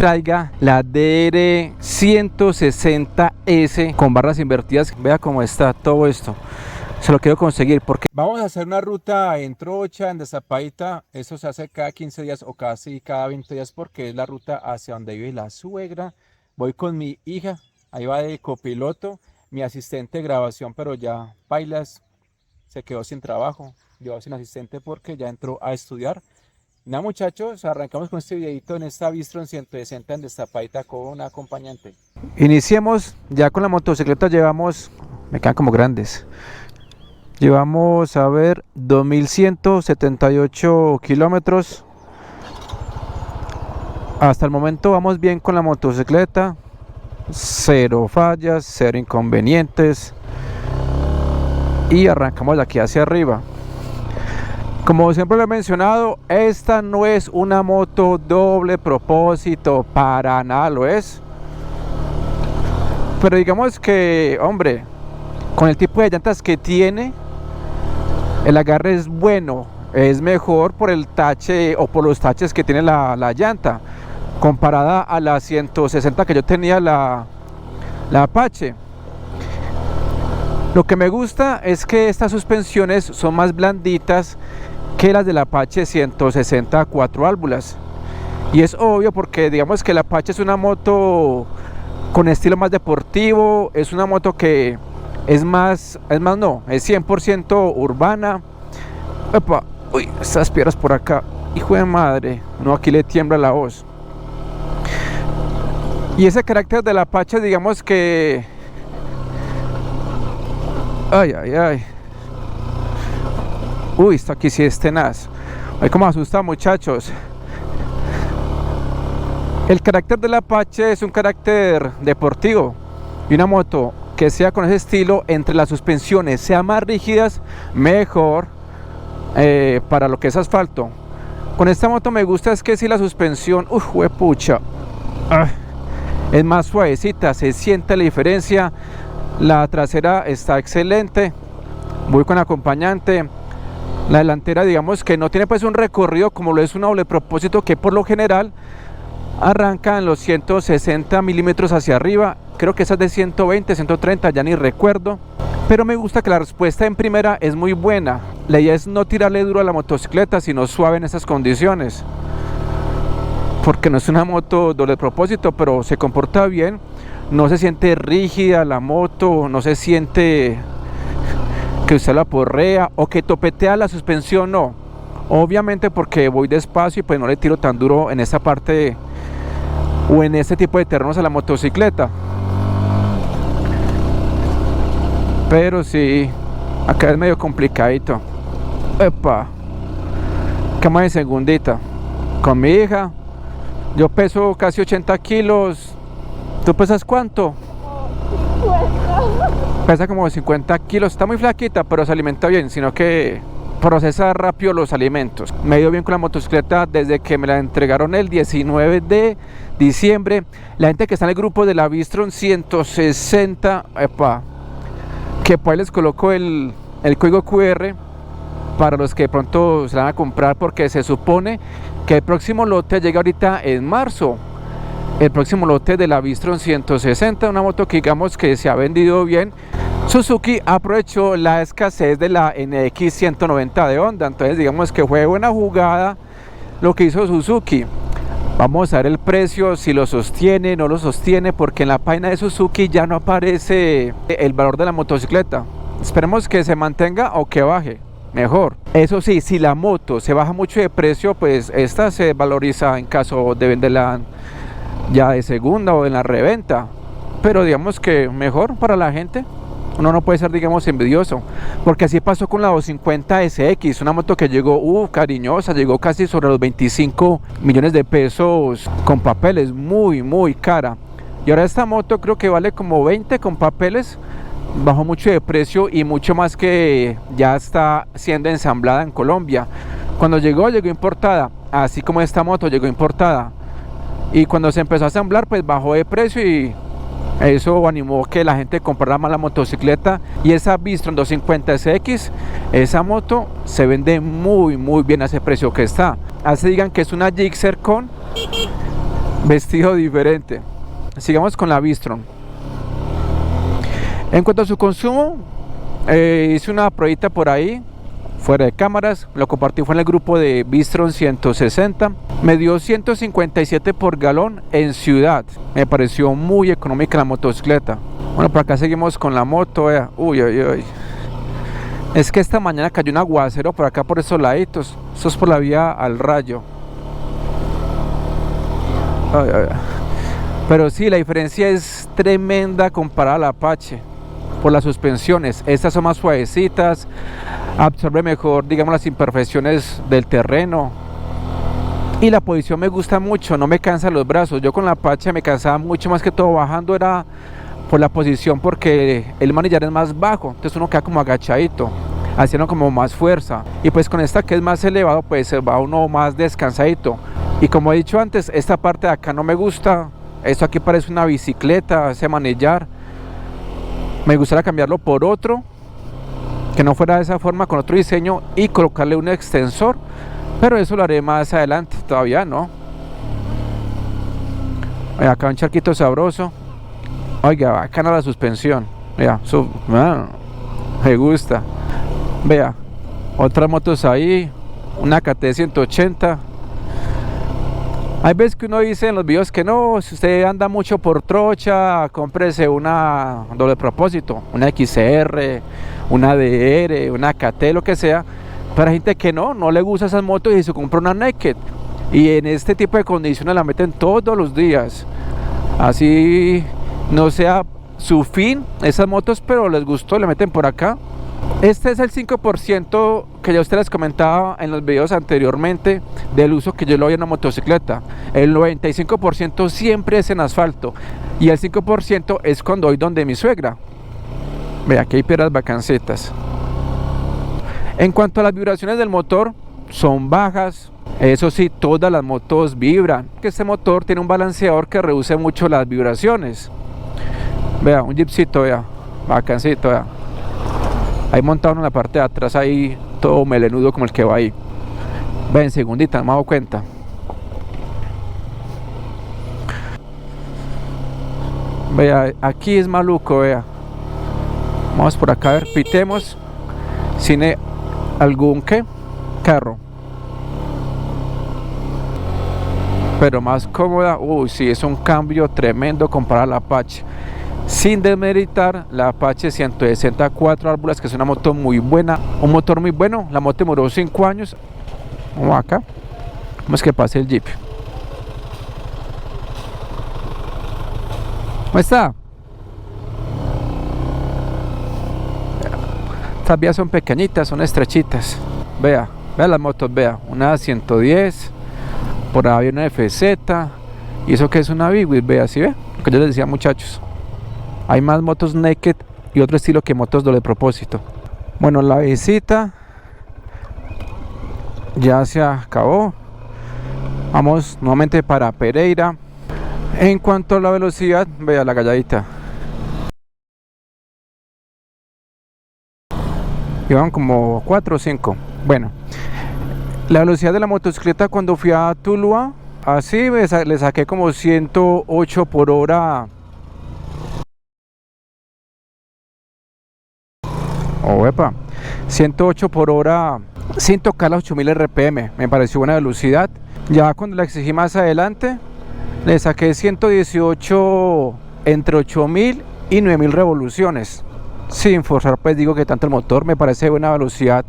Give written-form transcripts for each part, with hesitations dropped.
traiga la DR160S con barras invertidas. Vea cómo está todo esto. Se lo quiero conseguir porque vamos a hacer una ruta en trocha, en Desapaita. Eso se hace cada 15 días o casi cada 20 días porque es la ruta hacia donde vive la suegra. Voy con mi hija, ahí va de copiloto, mi asistente de grabación, pero ya bailas, se quedó sin trabajo, yo sin asistente porque ya entró a estudiar. Nada, muchachos, arrancamos con este videito en esta Bistron 160 en Desapaita con un acompañante. Iniciemos ya con la motocicleta. Llevamos, me quedan como grandes. Llevamos, a ver, 2178 kilómetros. Hasta el momento vamos bien con la motocicleta. Cero fallas, cero inconvenientes. Y arrancamos de aquí hacia arriba. Como siempre lo he mencionado, esta no es una moto doble propósito, para nada lo es. Pero digamos que, hombre, con el tipo de llantas que tiene, el agarre es bueno, es mejor por el tache o por los taches que tiene la llanta, comparada a la 160 que yo tenía, la Apache. Lo que me gusta es que estas suspensiones son más blanditas que las del Apache 160 4 válvulas. Y es obvio porque digamos que el Apache es una moto con estilo más deportivo, es una moto que es 100% urbana. Epa, uy, estas piedras por acá, hijo de madre, no, aquí le tiembla la voz. Y ese carácter del Apache, digamos que, ay, uy, esto aquí sí es tenaz. Ay, cómo asusta, muchachos. El carácter del Apache es un carácter deportivo y una moto que sea con ese estilo, entre las suspensiones sean más rígidas, mejor para lo que es asfalto. Con esta moto me gusta es que si la suspensión, huepucha, es más suavecita, se siente la diferencia. La trasera está excelente, voy con acompañante. La delantera, digamos que no tiene pues un recorrido como lo es una doble propósito, que por lo general arranca en los 160 milímetros hacia arriba. Creo que esa es de 120, 130, ya ni recuerdo. Pero me gusta que la respuesta en primera es muy buena. La idea es no tirarle duro a la motocicleta, sino suave en esas condiciones. Porque no es una moto doble propósito, pero se comporta bien. No se siente rígida la moto, no se siente que usted la porrea o que topetea la suspensión, no. Obviamente porque voy despacio y pues no le tiro tan duro en esta parte o en este tipo de terrenos a la motocicleta. Pero sí, acá es medio complicadito. Epa, cama de segundita con mi hija. Yo peso casi 80 kilos. ¿Tú pesas cuánto? Pesa como 50 kilos. Está muy flaquita, pero se alimenta bien, sino que procesa rápido los alimentos. Me ha ido bien con la motocicleta desde que me la entregaron el 19 de diciembre. La gente que está en el grupo de la Bistron 160, epa, que pues les coloco el código QR para los que de pronto se la van a comprar, porque se supone que el próximo lote llega ahorita en marzo. El próximo lote de la Bistron 160, una moto que digamos que se ha vendido bien. Suzuki aprovechó la escasez de la NX 190 de Honda, entonces digamos que fue buena jugada lo que hizo Suzuki. Vamos a ver el precio, si lo sostiene, no lo sostiene, porque en la página de Suzuki ya no aparece el valor de la motocicleta. Esperemos que se mantenga o que baje, mejor. Eso sí, si la moto se baja mucho de precio, pues esta se valoriza en caso de venderla ya de segunda o en la reventa. Pero digamos que mejor para la gente. Uno no puede ser, digamos, envidioso, porque así pasó con la 250 SX, una moto que llegó cariñosa, llegó casi sobre los 25 millones de pesos con papeles, muy cara. Y ahora esta moto creo que vale como 20 con papeles, bajó mucho de precio y mucho más que ya está siendo ensamblada en Colombia. Cuando llegó importada, así como esta moto llegó importada. Y cuando se empezó a asamblar, pues bajó de precio y eso animó que la gente comprara más la motocicleta. Y esa Bistron 250SX, esa moto se vende muy bien a ese precio que está. Así digan que es una Gixxer con vestido diferente. Sigamos con la Bistron. En cuanto a su consumo, hice una pruebita por ahí fuera de cámaras, lo compartí fue en el grupo de Bistron 160, me dio 157 por galón en ciudad, me pareció muy económica la motocicleta. Bueno, por acá seguimos con la moto, vea. Uy, uy, uy. Es que esta mañana cayó un aguacero por acá por esos laditos, eso es por la vía al Rayo. Ay, ay, ay. Pero sí, la diferencia es tremenda comparada al Apache por las suspensiones. Estas son más suavecitas, absorbe mejor, digamos, las imperfecciones del terreno. Y la posición me gusta mucho, no me cansa los brazos. Yo con la Apache me cansaba mucho, más que todo bajando era por la posición, porque el manillar es más bajo, entonces uno queda como agachadito, haciendo como más fuerza. Y pues con esta que es más elevado, pues va uno más descansadito. Y como he dicho antes, esta parte de acá no me gusta. Esto aquí parece una bicicleta, ese manillar. Me gustaría cambiarlo por otro, que no fuera de esa forma, con otro diseño, y colocarle un extensor. Pero eso lo haré más adelante, todavía no. Acá un charquito sabroso. Oiga, bacana la suspensión. Vea, me gusta. Vea, otras motos ahí. Una KT 180. Hay veces que uno dice en los videos que no, si usted anda mucho por trocha, cómprese una doble propósito, una XR, una DR, una KT, lo que sea. Para gente que no le gusta esas motos y se compra una Naked. Y en este tipo de condiciones la meten todos los días. Así no sea su fin esas motos, pero les gustó, le meten por acá. Este es el 5% que ya usted les comentaba en los videos anteriormente del uso que yo le doy a una motocicleta. El 95% siempre es en asfalto y el 5% es cuando voy donde mi suegra. Vea, aquí hay piedras bacancitas. En cuanto a las vibraciones del motor, son bajas. Eso sí, todas las motos vibran. Este motor tiene un balanceador que reduce mucho las vibraciones. Vea, un jeepcito, vea, bacancito, vea. Ahí montado en la parte de atrás, ahí todo melenudo como el que va ahí. Ven, segundita, no me he dado cuenta. Vea, aquí es maluco, vea. Vamos por acá, a ver, pitemos. Cine algún carro, pero más cómoda. Uy, sí, es un cambio tremendo comparado al Apache. Sin desmeritar la Apache 160 4 válvulas, que es una moto muy buena, un motor muy bueno. La moto duró 5 años. Vamos acá, vamos que pase el Jeep. ¿Cómo está? Estas vías son pequeñitas, son estrechitas. Vea las motos, vea, una 110, por ahí una FZ, y eso que es una Big Wheel, vea, ¿sí ve? Lo que yo les decía, muchachos. Hay más motos naked y otro estilo que motos doble propósito. Bueno, la visita ya se acabó. Vamos nuevamente para Pereira. En cuanto a la velocidad, vea la galladita. Iban como 4 o 5. Bueno, la velocidad de la motocicleta cuando fui a Tuluá, así le saqué como 108 por hora. Oh, epa, 108 por hora sin tocar las 8000 RPM. Me pareció buena velocidad. Ya cuando la exigí más adelante, le saqué 118 entre 8000 y 9000 revoluciones. Sin forzar, pues digo que tanto el motor me parece buena velocidad,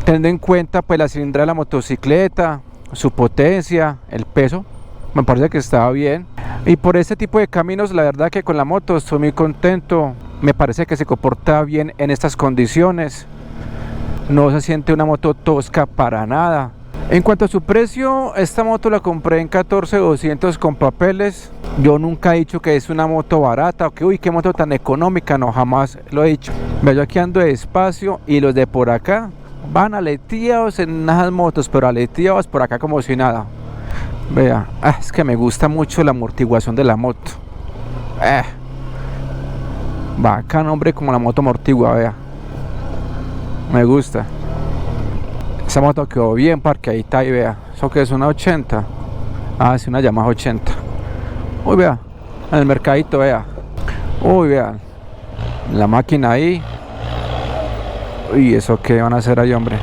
teniendo en cuenta pues la cilindrada de la motocicleta, su potencia, el peso, me parece que estaba bien. Y por ese tipo de caminos, la verdad que con la moto estoy muy contento. Me parece que se comporta bien en estas condiciones. No se siente una moto tosca para nada. En cuanto a su precio, esta moto la compré en 14.200 con papeles. Yo nunca he dicho que es una moto barata o que uy, qué moto tan económica, no, jamás lo he dicho. Veo, yo aquí ando despacio y los de por acá van aleteados en esas motos, pero aleteados por acá como si nada. Vea, es que me gusta mucho la amortiguación de la moto. Bacán, hombre, como la moto amortigua, vea. Me gusta. Esa moto quedó bien parqueadita y vea. ¿Eso que es una 80? Ah, es una Yamaha 80. Uy, vea, en el mercadito, vea. Uy, vea, la máquina ahí. Uy, ¿eso qué van a hacer ahí, hombre?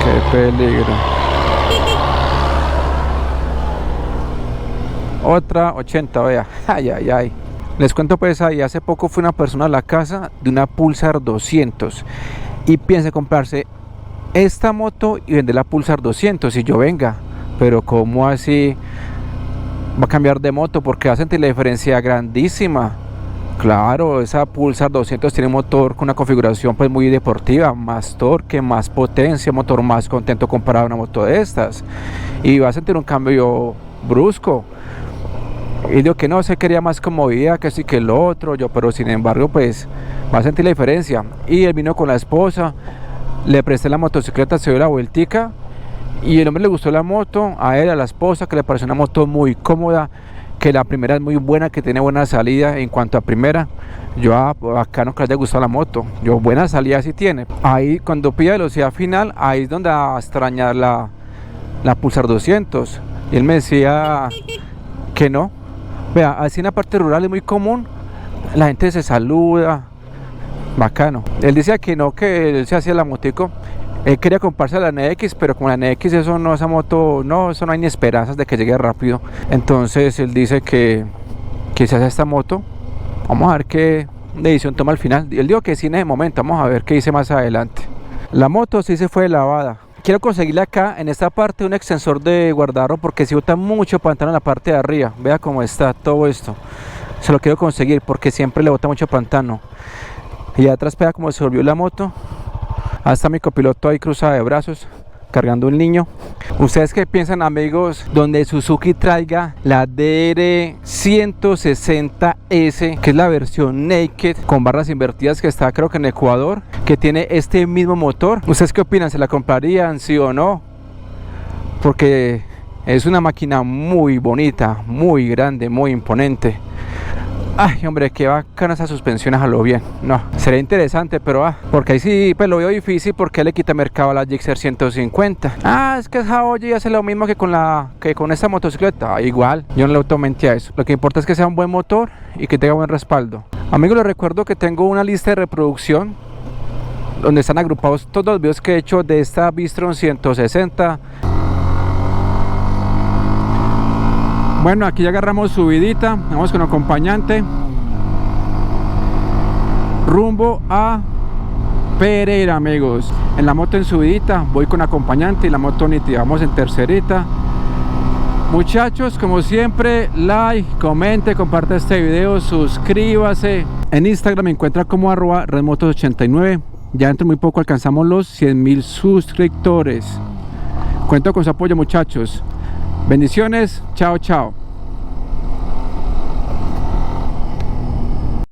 Qué peligro. Otra 80, vea. Ay, ay, ay. Les cuento pues ahí, hace poco fue una persona a la casa de una Pulsar 200 y piensa comprarse esta moto y vender la Pulsar 200. Y yo, venga, pero ¿cómo así va a cambiar de moto? Porque va a sentir la diferencia grandísima. Claro, esa Pulsar 200 tiene un motor con una configuración pues muy deportiva, más torque, más potencia, motor más contento comparado a una moto de estas, y va a sentir un cambio brusco. Y digo que no, se quería más comodidad, que sí que el otro, yo, pero sin embargo pues va a sentir la diferencia. Y él vino con la esposa, le presté la motocicleta, se dio la vueltica y el hombre le gustó la moto, a él, a la esposa, que le pareció una moto muy cómoda, que la primera es muy buena, que tiene buena salida en cuanto a primera. Yo, acá no que le haya gustado la moto, yo, buena salida sí tiene. Ahí cuando pide velocidad final, ahí es donde va a extrañar la Pulsar 200. Y él me decía que no. Vea, así en la parte rural es muy común, la gente se saluda, bacano. Él decía que no, que él se hacía la motico. Él quería comprarse la NX, pero con la NX eso no, esa moto, no, eso no hay ni esperanzas de que llegue rápido. Entonces él dice que se hace esta moto. Vamos a ver qué decisión toma al final. Él dijo que sí en ese momento, vamos a ver qué dice más adelante. La moto sí se fue lavada. Quiero conseguirle acá en esta parte un extensor de guardarro, porque si bota mucho pantano en la parte de arriba. Vea cómo está todo esto. Se lo quiero conseguir porque siempre le bota mucho pantano. Y atrás vea cómo se volvió la moto. Hasta mi copiloto ahí cruzado de brazos, cargando un niño. ¿Ustedes qué piensan, amigos, donde Suzuki traiga la DR160S, que es la versión naked con barras invertidas, que está creo que en Ecuador, que tiene este mismo motor? ¿Ustedes qué opinan? ¿Se la comprarían, sí o no? Porque es una máquina muy bonita, muy grande, muy imponente. Ay, hombre, qué bacana esas suspensiones a lo bien. No, sería interesante, pero porque ahí sí pues lo veo difícil, porque le quita mercado a la Gixxer 150. Es que esa Oji hace lo mismo que con esta motocicleta. Igual, yo no le automenti a eso. Lo que importa es que sea un buen motor y que tenga buen respaldo. Amigos, les recuerdo que tengo una lista de reproducción donde están agrupados todos los videos que he hecho de esta Bistron 160. Bueno, aquí ya agarramos subidita, vamos con acompañante rumbo a Pereira, amigos. En la moto en subidita, voy con acompañante y la moto nítida, vamos en tercerita. Muchachos, como siempre, like, comente, comparte este video, suscríbase. En Instagram me encuentra como @redmotos89. Ya dentro de muy poco alcanzamos los 100.000 suscriptores. Cuento con su apoyo, muchachos. Bendiciones, chao, chao.